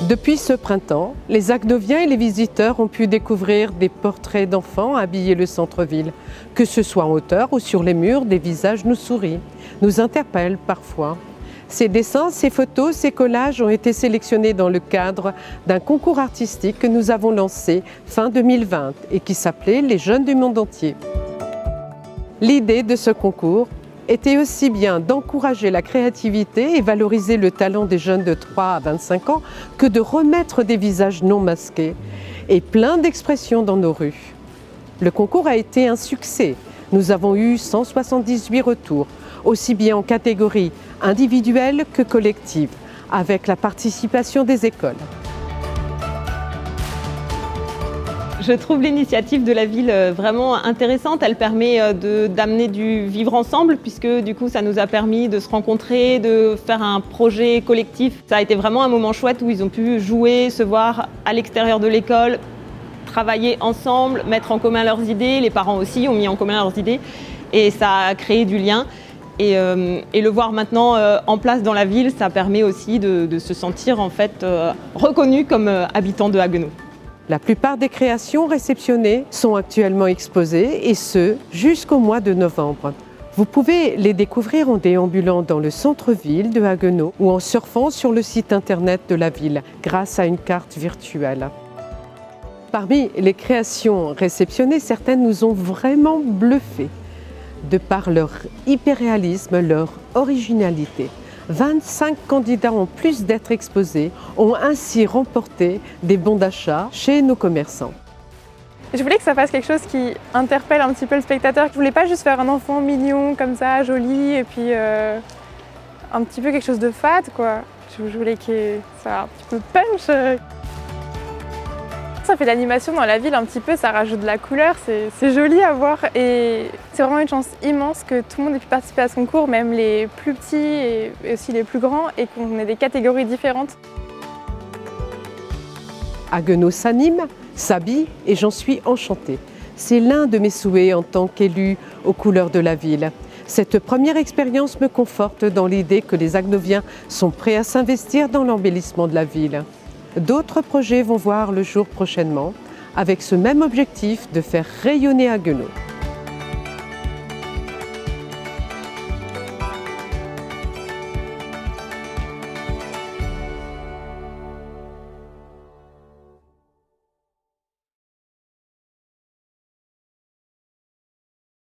Depuis ce printemps, les Haguenoviens et les visiteurs ont pu découvrir des portraits d'enfants habiller le centre-ville. Que ce soit en hauteur ou sur les murs, des visages nous sourient, nous interpellent parfois. Ces dessins, ces photos, ces collages ont été sélectionnés dans le cadre d'un concours artistique que nous avons lancé fin 2020 et qui s'appelait Les Jeunes du monde entier. L'idée de ce concours était aussi bien d'encourager la créativité et valoriser le talent des jeunes de 3 à 25 ans que de remettre des visages non masqués et plein d'expressions dans nos rues. Le concours a été un succès. Nous avons eu 178 retours, aussi bien en catégorie individuelle que collective, avec la participation des écoles. Je trouve l'initiative de la ville vraiment intéressante. Elle permet d'amener du vivre ensemble puisque du coup ça nous a permis de se rencontrer, de faire un projet collectif. Ça a été vraiment un moment chouette où ils ont pu jouer, se voir à l'extérieur de l'école, travailler ensemble, mettre en commun leurs idées. Les parents aussi ont mis en commun leurs idées et ça a créé du lien. Et le voir maintenant en place dans la ville, ça permet aussi de se sentir en fait reconnu comme habitant de Haguenau. La plupart des créations réceptionnées sont actuellement exposées, et ce, jusqu'au mois de novembre. Vous pouvez les découvrir en déambulant dans le centre-ville de Haguenau ou en surfant sur le site internet de la ville grâce à une carte virtuelle. Parmi les créations réceptionnées, certaines nous ont vraiment bluffés, de par leur hyperréalisme, leur originalité. 25 candidats, en plus d'être exposés, ont ainsi remporté des bons d'achat chez nos commerçants. Je voulais que ça fasse quelque chose qui interpelle un petit peu le spectateur. Je voulais pas juste faire un enfant mignon comme ça, joli, et puis un petit peu quelque chose de fade, quoi. Je voulais que ça ait un petit peu de punch. Ça fait l'animation dans la ville un petit peu, ça rajoute de la couleur, c'est joli à voir et c'est vraiment une chance immense que tout le monde ait pu participer à ce concours, même les plus petits et aussi les plus grands, et qu'on ait des catégories différentes. Haguenau s'anime, s'habille et j'en suis enchantée. C'est l'un de mes souhaits en tant qu'élue aux couleurs de la ville. Cette première expérience me conforte dans l'idée que les Haguenoviens sont prêts à s'investir dans l'embellissement de la ville. D'autres projets vont voir le jour prochainement, avec ce même objectif de faire rayonner Haguenau.